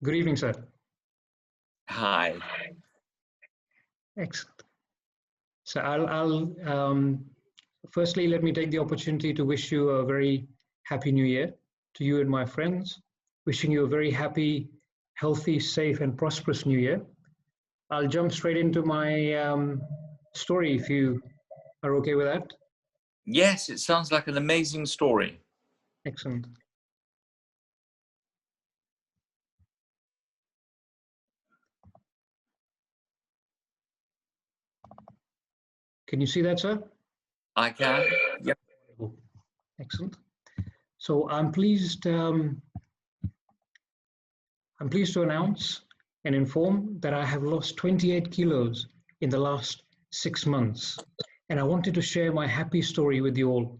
Good evening, sir. Hi. Excellent. So firstly, let me take the opportunity to wish you a very happy new year to you and my friends. Wishing you a very happy, healthy, safe, and prosperous new year. I'll jump straight into my story if you are okay with that. Yes, it sounds like an amazing story. Excellent. Can you see that, sir? I can. Yep. Excellent. So I'm pleased to announce and inform that I have lost 28 kilos in the last 6 months. And I wanted to share my happy story with you all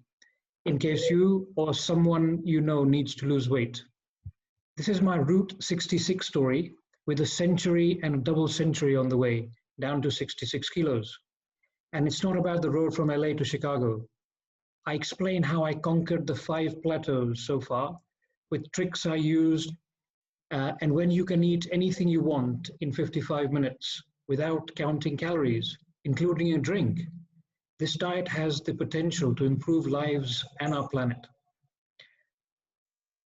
in case you or someone you know needs to lose weight. This is my Route 66 story with a century and a double century on the way down to 66 kilos. And it's not about the road from LA to Chicago. I explain how I conquered the 5 plateaus so far with tricks I used and when you can eat anything you want in 55 minutes without counting calories, including a drink. This diet has the potential to improve lives and our planet.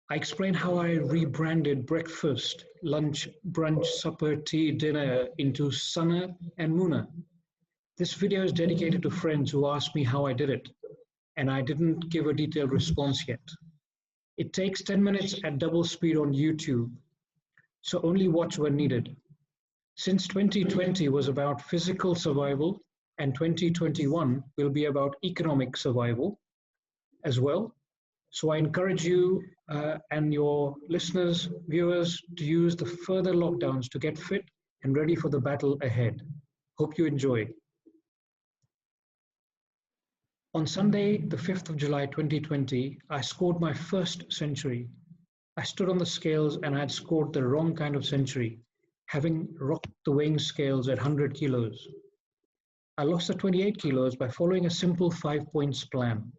I explain how I rebranded breakfast, lunch, brunch, supper, tea, dinner into Sana and Muna. This video is dedicated to friends who asked me how I did it, and I didn't give a detailed response yet. It takes 10 minutes at double speed on YouTube, so only watch when needed. Since 2020 was about physical survival and 2021 will be about economic survival as well. So I encourage you and your listeners, viewers, to use the further lockdowns to get fit and ready for the battle ahead. Hope you enjoy. On Sunday, the 5th of July 2020, I scored my first century. I stood on the scales and I had scored the wrong kind of century, having rocked the weighing scales at 100 kilos. I lost the 28 kilos by following a simple 5 points plan.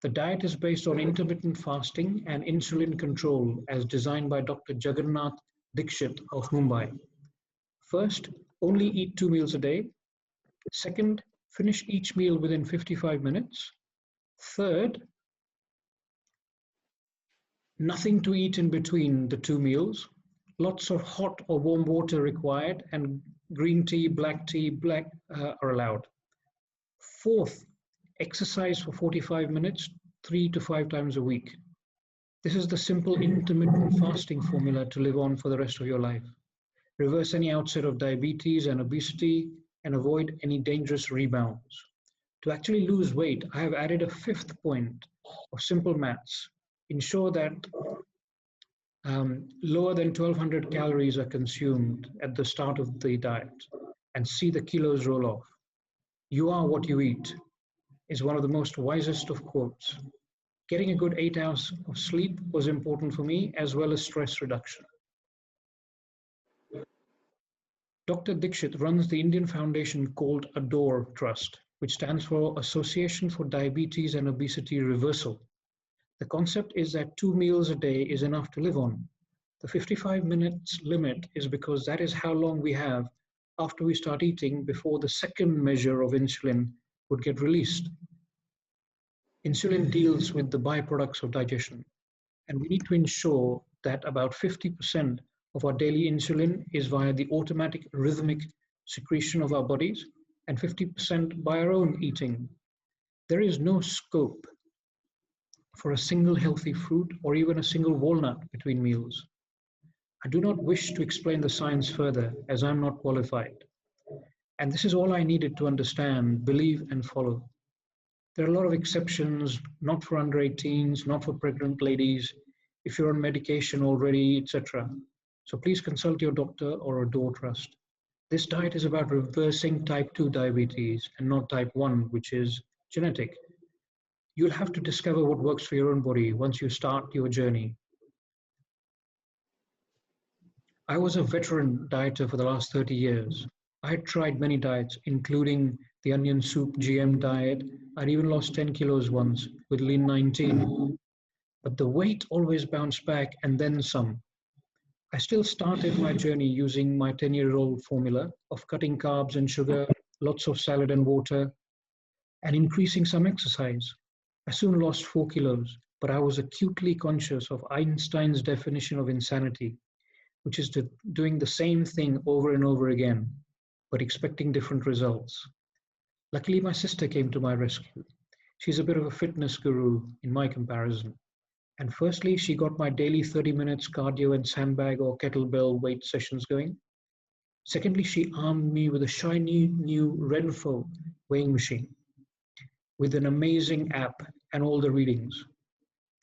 The diet is based on intermittent fasting and insulin control as designed by Dr. Jagannath Dikshit of Mumbai. First, only eat 2 meals a day. Second, finish each meal within 55 minutes. Third, nothing to eat in between the 2 meals. Lots of hot or warm water required, and green tea, black are allowed. Fourth, exercise for 45 minutes, 3 to 5 times a week. This is the simple intermittent fasting formula to live on for the rest of your life. Reverse any outset of diabetes and obesity and avoid any dangerous rebounds. To actually lose weight, I have added a 5th point of simple maths. Ensure that lower than 1200 calories are consumed at the start of the diet and see the kilos roll off. You are what you eat is one of the most wisest of quotes. Getting a good 8 hours of sleep was important for me, as well as stress reduction. Dr. Dikshit runs the Indian foundation called ADORE Trust, which stands for Association for Diabetes and Obesity Reversal. The concept is that 2 meals a day is enough to live on. The 55 minutes limit is because that is how long we have after we start eating before the second measure of insulin would get released. Insulin deals with the byproducts of digestion, and we need to ensure that about 50% of our daily insulin is via the automatic rhythmic secretion of our bodies and 50% by our own eating. There is no scope for a single healthy fruit or even a single walnut between meals. I do not wish to explain the science further as I'm not qualified. And this is all I needed to understand, believe, and follow. There are a lot of exceptions, not for under 18s, not for pregnant ladies, if you're on medication already, etc. So please consult your doctor or a DOOR trust. This diet is about reversing type 2 diabetes and not type 1, which is genetic. You'll have to discover what works for your own body once you start your journey. I was a veteran dieter for the last 30 years. I had tried many diets, including the onion soup GM diet. I'd even lost 10 kilos once with Lean 19. But the weight always bounced back and then some. I still started my journey using my 10-year-old formula of cutting carbs and sugar, lots of salad and water, and increasing some exercise. I soon lost 4 kilos, but I was acutely conscious of Einstein's definition of insanity, which is doing the same thing over and over again, but expecting different results. Luckily, my sister came to my rescue. She's a bit of a fitness guru in my comparison. And firstly, she got my daily 30 minutes cardio and sandbag or kettlebell weight sessions going. Secondly, she armed me with a shiny new Renfo weighing machine with an amazing app and all the readings.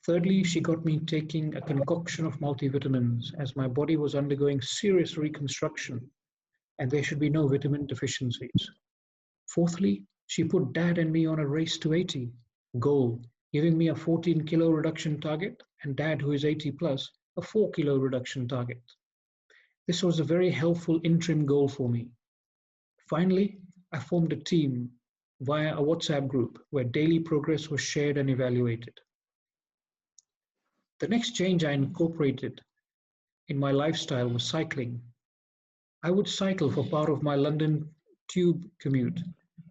Thirdly, she got me taking a concoction of multivitamins as my body was undergoing serious reconstruction and there should be no vitamin deficiencies. Fourthly, she put Dad and me on a race to 80 goal, giving me a 14-kilo reduction target and Dad, who is 80 plus, a 4-kilo reduction target. This was a very helpful interim goal for me. Finally, I formed a team via a WhatsApp group where daily progress was shared and evaluated. The next change I incorporated in my lifestyle was cycling. I would cycle for part of my London tube commute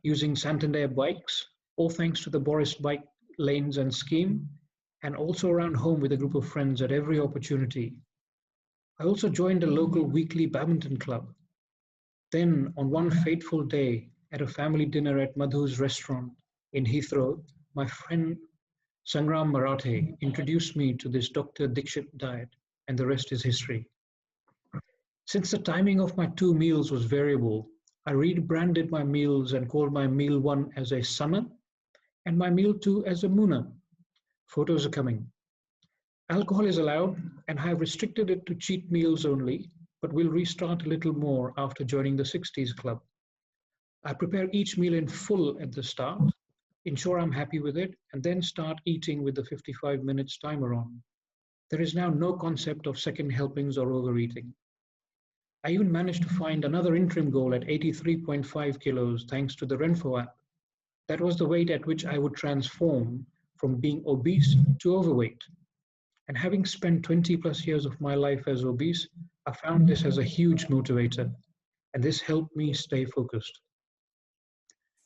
using Santander bikes, all thanks to the Boris bike lanes and scheme, and also around home with a group of friends at every opportunity. I also joined a local weekly badminton club. Then, on one fateful day, at a family dinner at Madhu's restaurant in Heathrow, my friend Sangram Marathe introduced me to this Dr. Dikshit diet, and the rest is history. Since the timing of my 2 meals was variable, I rebranded my meals and called my meal 1 as a Sana and my meal 2 as a Muna. Photos are coming. Alcohol is allowed, and I have restricted it to cheat meals only, but will restart a little more after joining the 60s club. I prepare each meal in full at the start, ensure I'm happy with it, and then start eating with the 55 minutes timer on. There is now no concept of second helpings or overeating. I even managed to find another interim goal at 83.5 kilos thanks to the Renfo app. That was the weight at which I would transform from being obese to overweight. And having spent 20 plus years of my life as obese, I found this as a huge motivator, and this helped me stay focused.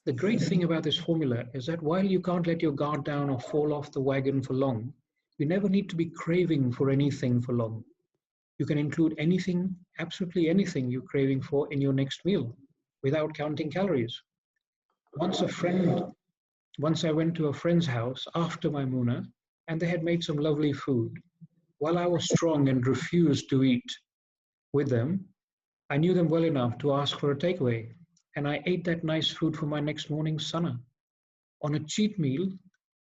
The great thing about this formula is that while you can't let your guard down or fall off the wagon for long, you never need to be craving for anything for long. You can include anything, absolutely anything you're craving for in your next meal without counting calories. Once I went to a friend's house after my Muna, and they had made some lovely food. While I was strong and refused to eat with them, I knew them well enough to ask for a takeaway, and I ate that nice food for my next morning's Sana. On a cheat meal,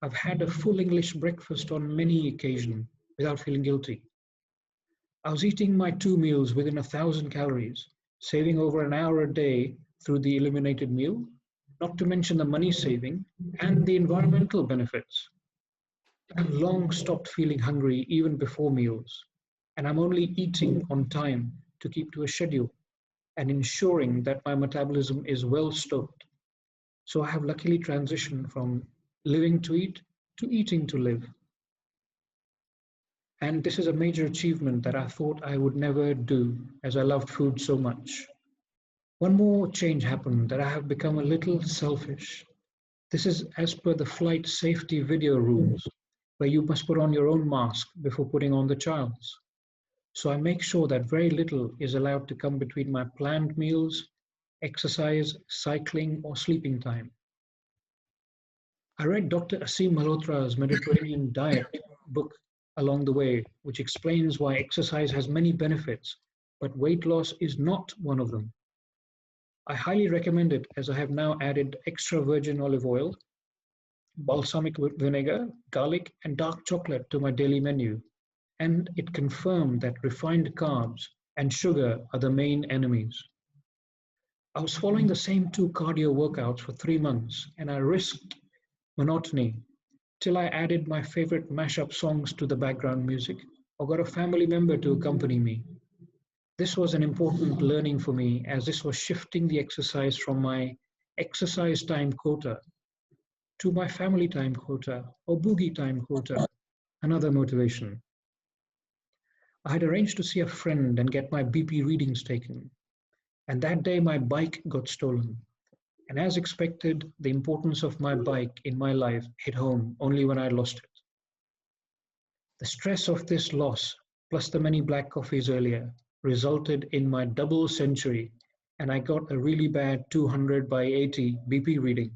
I've had a full English breakfast on many occasions without feeling guilty. I was eating my 2 meals within 1,000 calories, saving over an hour a day through the eliminated meal, not to mention the money saving and the environmental benefits. I've long stopped feeling hungry even before meals, and I'm only eating on time to keep to a schedule and ensuring that my metabolism is well stoked. So I have luckily transitioned from living to eat to eating to live. And this is a major achievement that I thought I would never do as I loved food so much. One more change happened that I have become a little selfish. This is as per the flight safety video rules, where you must put on your own mask before putting on the child's. So I make sure that very little is allowed to come between my planned meals, exercise, cycling, or sleeping time. I read Dr. Asim Malhotra's Mediterranean diet book along the way, which explains why exercise has many benefits, but weight loss is not one of them. I highly recommend it as I have now added extra virgin olive oil, balsamic vinegar, garlic, and dark chocolate to my daily menu, and it confirmed that refined carbs and sugar are the main enemies. I was following the same 2 cardio workouts for 3 months, and I risked monotony till I added my favorite mashup songs to the background music or got a family member to accompany me. This was an important learning for me as this was shifting the exercise from my exercise time quota to my family time quota or boogie time quota, another motivation. I had arranged to see a friend and get my BP readings taken. And that day my bike got stolen. And as expected, the importance of my bike in my life hit home only when I lost it. The stress of this loss, plus the many black coffees earlier, resulted in my double century, and I got a really bad 200 by 80 BP reading.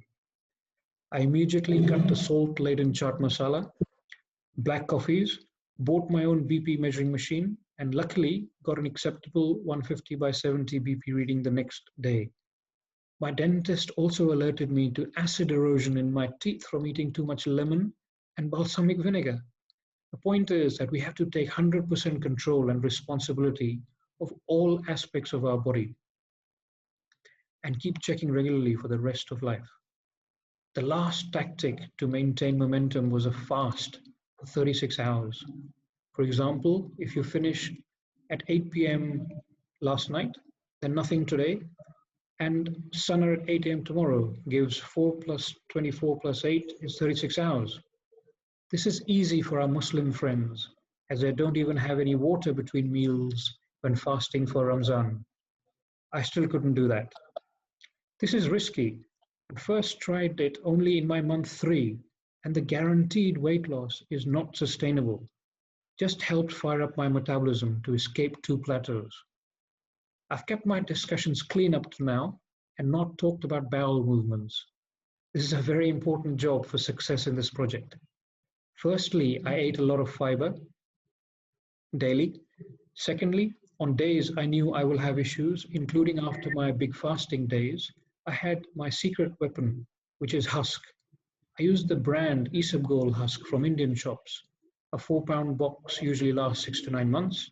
I immediately cut the salt-laden chaat masala, black coffees, bought my own BP measuring machine, and luckily got an acceptable 150 by 70 BP reading the next day. My dentist also alerted me to acid erosion in my teeth from eating too much lemon and balsamic vinegar. The point is that we have to take 100% control and responsibility of all aspects of our body and keep checking regularly for the rest of life. The last tactic to maintain momentum was a fast for 36 hours. For example, if you finish at 8 p.m. last night, then nothing today, and Sunnah at 8 a.m. tomorrow gives 4 plus 24 plus 8 is 36 hours. This is easy for our Muslim friends, as they don't even have any water between meals when fasting for Ramzan. I still couldn't do that. This is risky. I first tried it only in my month 3, and the guaranteed weight loss is not sustainable. Just helped fire up my metabolism to escape 2 plateaus. I've kept my discussions clean up to now and not talked about bowel movements. This is a very important job for success in this project. Firstly, I ate a lot of fiber daily. Secondly, on days I knew I will have issues, including after my big fasting days, I had my secret weapon, which is husk. I used the brand Isabgol husk from Indian shops. A 4-pound box usually lasts 6 to 9 months.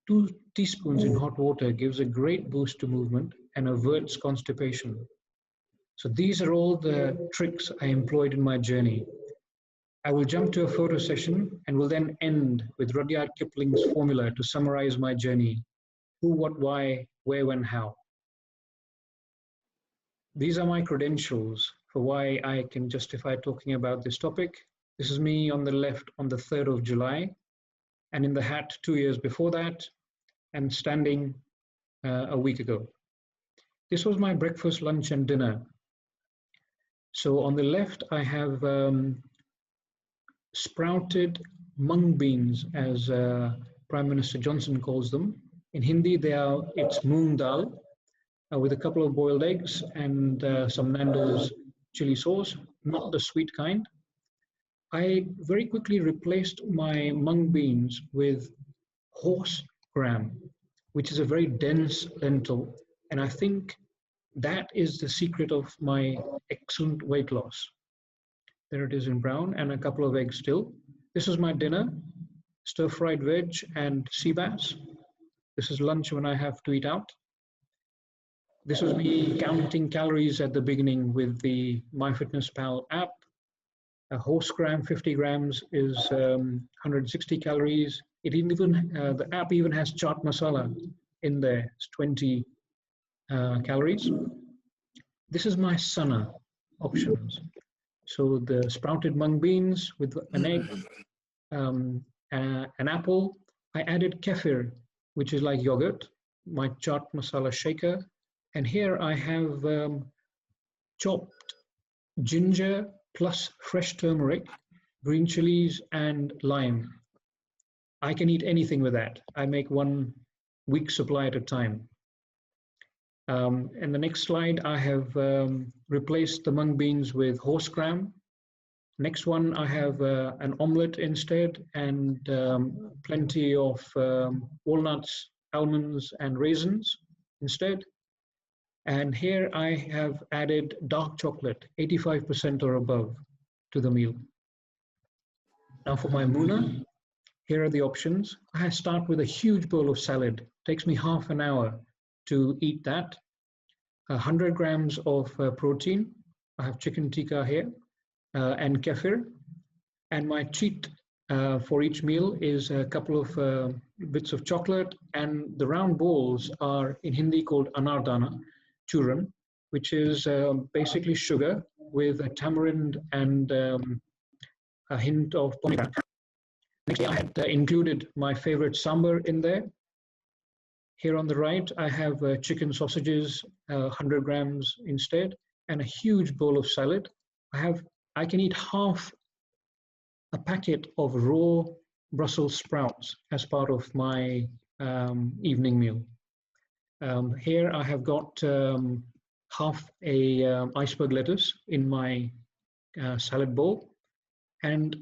2 teaspoons in hot water gives a great boost to movement and averts constipation. So these are all the tricks I employed in my journey. I will jump to a photo session and will then end with Rudyard Kipling's formula to summarize my journey: who, what, why, where, when, how. These are my credentials for why I can justify talking about this topic. This is me on the left on the 3rd of July, and in the hat 2 years before that, and standing a week ago. This was my breakfast, lunch, and dinner. So on the left, I have sprouted mung beans, as Prime Minister Johnson calls them. In Hindi, it's moong dal with a couple of boiled eggs and some Nando's chili sauce, not the sweet kind. I very quickly replaced my mung beans with horse gram, which is a very dense lentil, and I think that is the secret of my excellent weight loss. There it is in brown, and a couple of eggs still. This is my dinner: stir-fried veg and sea bass. This is lunch when I have to eat out. This was me counting calories at the beginning with the MyFitnessPal app. A horse gram, 50 grams, is 160 calories. The app even has chaat masala in there. It's 20 calories. This is my Sana options. So the sprouted mung beans with an egg, an apple. I added kefir, which is like yogurt, my chaat masala shaker. And here I have chopped ginger plus fresh turmeric, green chilies, and lime. I can eat anything with that. I make 1 week supply at a time. In the next slide, I have replaced the mung beans with horse gram. Next one, I have an omelette instead, and plenty of walnuts, almonds, and raisins instead. And here I have added dark chocolate, 85% or above, to the meal. Now for my Muna, here are the options. I start with a huge bowl of salad. It takes me half an hour to eat that. 100 grams of protein. I have chicken tikka here and kefir. And my cheat for each meal is a couple of bits of chocolate, and the round balls are in Hindi called anardana, churan, which is basically sugar with a tamarind and a hint of pomegranate. Next day, I had included my favorite sambar in there. Here on the right, I have chicken sausages, 100 grams instead, and a huge bowl of salad. I can eat half a packet of raw Brussels sprouts as part of my evening meal. Here I have got half a iceberg lettuce in my salad bowl, and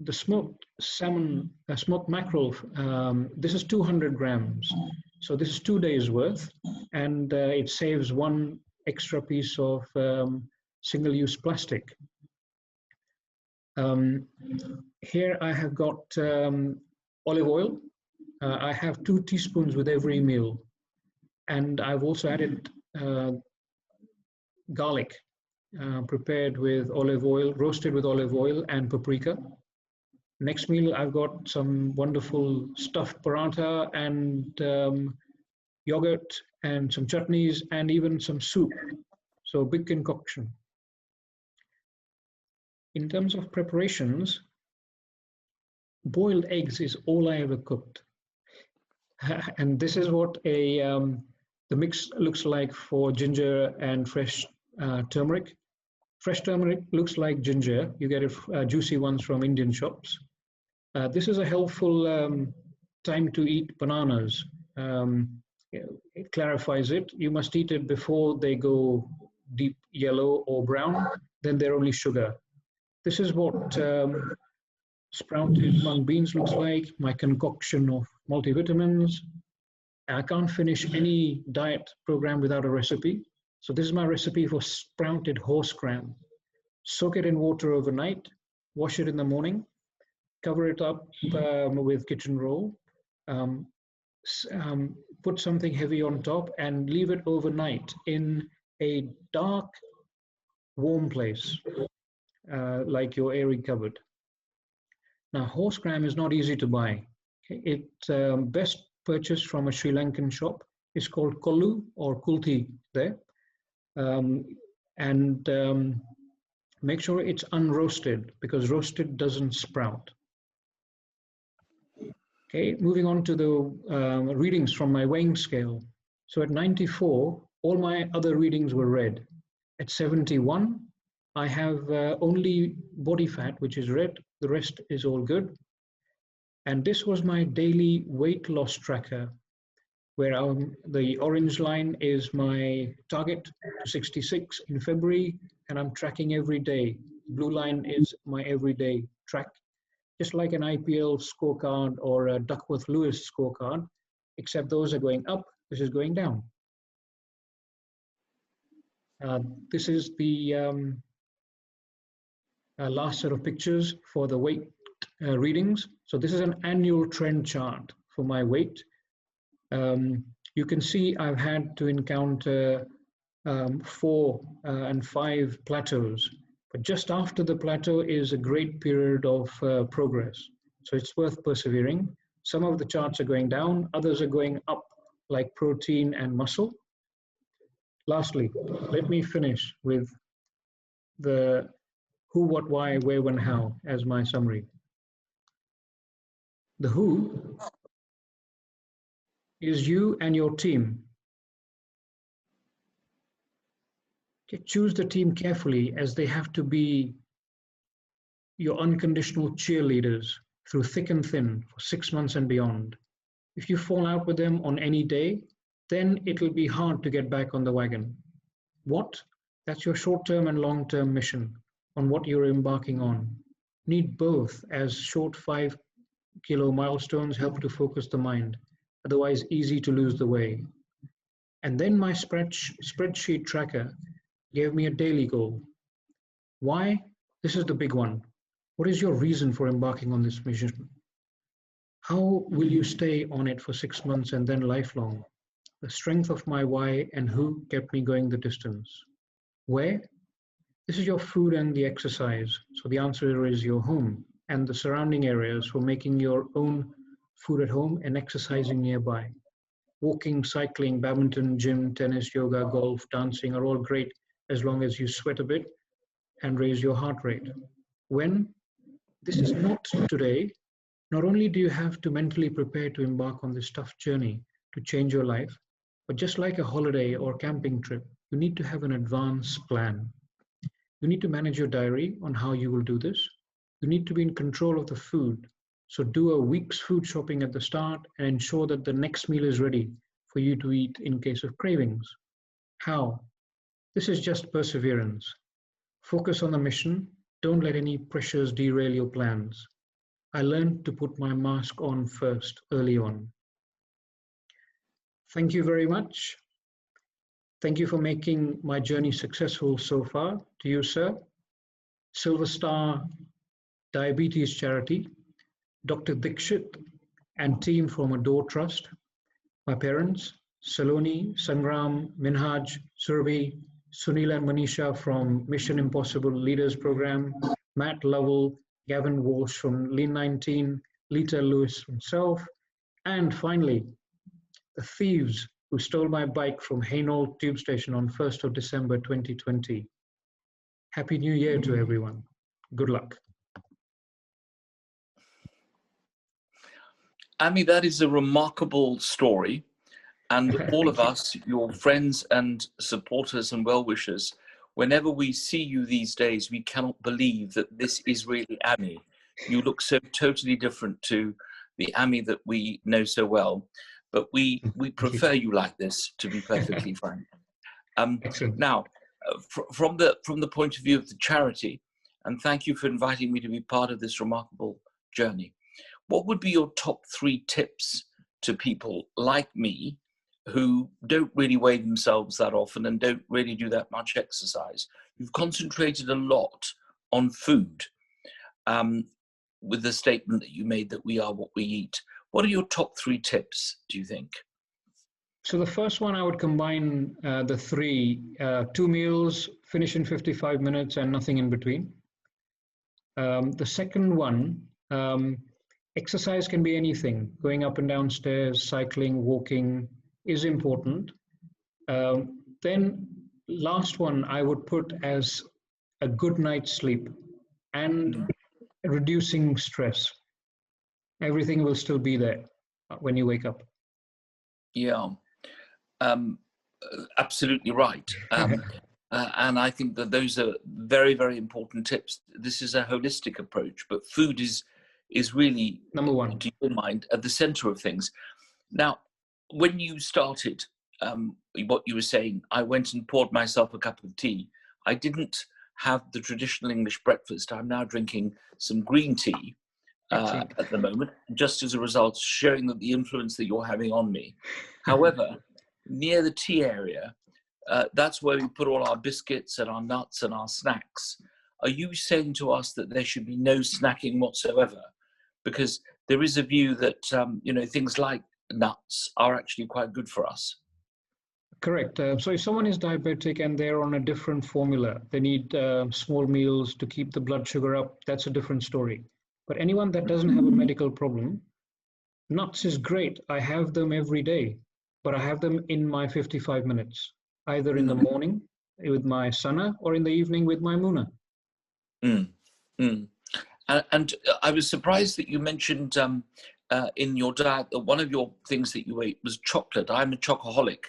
the smoked salmon, smoked mackerel. This is 200 grams, so this is 2 days worth, and it saves one extra piece of single-use plastic. Here I have got olive oil. I have 2 teaspoons with every meal, and I've also added garlic prepared with olive oil, roasted with olive oil and paprika. Next meal, I've got some wonderful stuffed paratha and yogurt and some chutneys and even some soup. So big concoction. In terms of preparations, boiled eggs is all I ever cooked. And this is what the mix looks like for ginger and fresh turmeric. Fresh turmeric looks like ginger. You get juicy ones from Indian shops. This is a helpful time to eat bananas. It clarifies it. You must eat it before they go deep yellow or brown, then they're only sugar. This is what sprouted mung beans looks like, my concoction of multivitamins. I can't finish any diet program without a recipe. So this is my recipe for sprouted horse gram. Soak it in water overnight, wash it in the morning, cover it up with kitchen roll, put something heavy on top and leave it overnight in a dark, warm place, like your airy cupboard. Now, horse gram is not easy to buy. Okay? It's best purchased from a Sri Lankan shop. It's called kollu or kulti there. Make sure it's unroasted because roasted doesn't sprout. Okay, moving on to the readings from my weighing scale. So at 94, all my other readings were red. At 71, I have only body fat, which is red. The rest is all good. And this was my daily weight loss tracker, where the orange line is my target to 66 in February, and I'm tracking every day. Blue line is my everyday track, just like an IPL scorecard or a Duckworth-Lewis scorecard, except those are going up, this is going down. This is the last set of pictures for the weight readings. So this is an annual trend chart for my weight. You can see I've had to encounter 4 and 5 plateaus, but just after the plateau is a great period of progress. So it's worth persevering. Some of the charts are going down, others are going up, like protein and muscle. Lastly, let me finish with the who, what, why, where, when, how as my summary. The who is you and your team. Okay, choose the team carefully, as they have to be your unconditional cheerleaders through thick and thin for 6 months and beyond. If you fall out with them on any day, then it'll be hard to get back on the wagon. What? That's your short-term and long-term mission on what you're embarking on. Need both, as short 5-kilo milestones help to focus the mind, otherwise easy to lose the way. And then my spreadsheet tracker gave me a daily goal. Why? This is the big one. What is your reason for embarking on this mission? How will you stay on it for 6 months and then lifelong? The strength of my why and who kept me going the distance. Where? This is your food and the exercise. So the answer is your home and the surrounding areas for making your own food at home and exercising nearby. Walking, cycling, badminton, gym, tennis, yoga, golf, dancing are all great as long as you sweat a bit and raise your heart rate. When? This is not today, Not only do you have to mentally prepare to embark on this tough journey to change your life, but just like a holiday or camping trip, you need to have an advance plan. You need to manage your diary on how you will do this. You need to be in control of the food. So do a week's food shopping at the start and ensure that the next meal is ready for you to eat in case of cravings. How? This is just perseverance. Focus on the mission. Don't let any pressures derail your plans. I learned to put my mask on first early on. Thank you very much. Thank you for making my journey successful so far. To you, sir. Silver Star Diabetes Charity, Dr. Dikshit and team from Adore Trust, my parents, Saloni, Sangram, Minhaj, Surbi, Sunil and Manisha from Mission Impossible Leaders Program, Matt Lovell, Gavin Walsh from Lean 19, Lita Lewis himself, and finally, the thieves who stole my bike from Hainault Tube Station on 1st of December 2020. Happy New Year to everyone. Good luck. Ami, that is a remarkable story. And all of us, your friends and supporters and well-wishers, whenever we see you these days, we cannot believe that this is really Ami. You look so totally different to the Ami that we know so well. But we prefer you like this, to be perfectly frank. Excellent. Now, from the point of view of the charity, and thank you for inviting me to be part of this remarkable journey, what would be your top 3 tips to people like me who don't really weigh themselves that often and don't really do that much exercise? You've concentrated a lot on food with the statement that you made that we are what we eat. What are your top 3 tips, do you think? So the first one, I would combine the 3, 2 meals, finish in 55 minutes and nothing in between. The second one, exercise can be anything. Going up and down stairs, cycling, walking is important. Then last one I would put as a good night's sleep and reducing stress. Everything will still be there when you wake up. Yeah, absolutely right. And I think that those are very, very important tips. This is a holistic approach, but food is really, number one, to your mind, at the center of things. Now, when you started, what you were saying, I went and poured myself a cup of tea. I didn't have the traditional English breakfast. I'm now drinking some green tea at the moment, just as a result, showing that the influence that you're having on me. However, near the tea area, that's where we put all our biscuits and our nuts and our snacks. Are you saying to us that there should be no snacking whatsoever? Because there is a view that things like nuts are actually quite good for us. Correct. So if someone is diabetic and they're on a different formula, they need small meals to keep the blood sugar up, that's a different story. But anyone that doesn't have a medical problem, nuts is great. I have them every day, but I have them in my 55 minutes, either in the morning with my sana or in the evening with my muna. And I was surprised that you mentioned in your diet that one of your things that you ate was chocolate. I'm a chocoholic,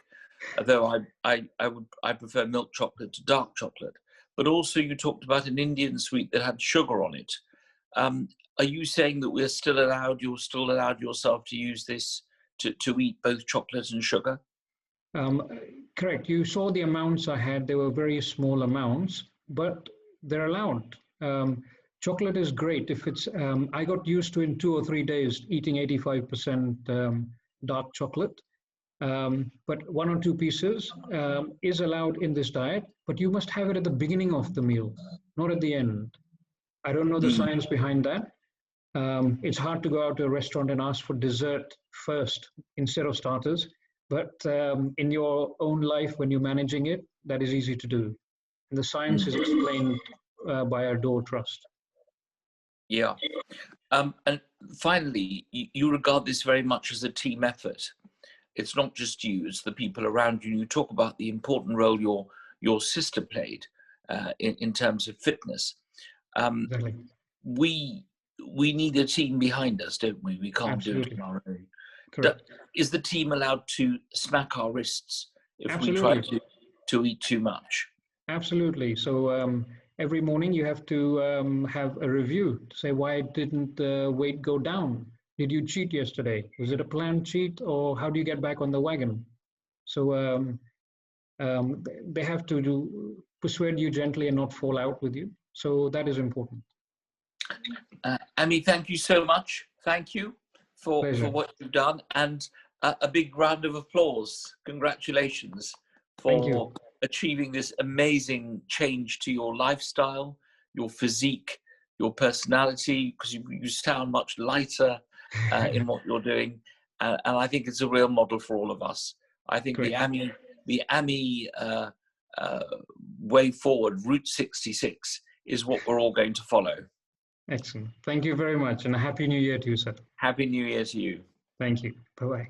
although I prefer milk chocolate to dark chocolate. But also you talked about an Indian sweet that had sugar on it. Are you saying that you're still allowed yourself to use this to eat both chocolate and sugar? Correct. You saw the amounts I had. They were very small amounts, but they're allowed. Chocolate is great. If it's, I got used to in 2 or 3 days eating 85% dark chocolate. But 1 or 2 pieces is allowed in this diet, but you must have it at the beginning of the meal, not at the end. I don't know the science behind that. It's hard to go out to a restaurant and ask for dessert first instead of starters. But in your own life, when you're managing it, that is easy to do. And the science is explained by our Adore Trust. Yeah. And finally, you regard this very much as a team effort. It's not just you, it's the people around you. You talk about the important role your sister played in terms of fitness. Exactly. we need a team behind us, don't we? We can't do it Absolutely. on our own. Correct. Is the team allowed to smack our wrists if we try Absolutely. to eat too much? Absolutely. So every morning you have to have a review to say, why didn't the weight go down? Did you cheat yesterday? Was it a planned cheat, or how do you get back on the wagon? So they have to persuade you gently and not fall out with you. So that is important. Ami, thank you so much. Thank you for Pleasure. what you've done, and a big round of applause. Congratulations Thank you. for achieving this amazing change to your lifestyle, your physique, your personality, because you sound much lighter in what you're doing. And I think it's a real model for all of us. I think Great. the AMI way forward, Route 66, is what we're all going to follow. Excellent. Thank you very much, and a Happy New Year to you, sir. Happy New Year to you. Thank you. Bye-bye.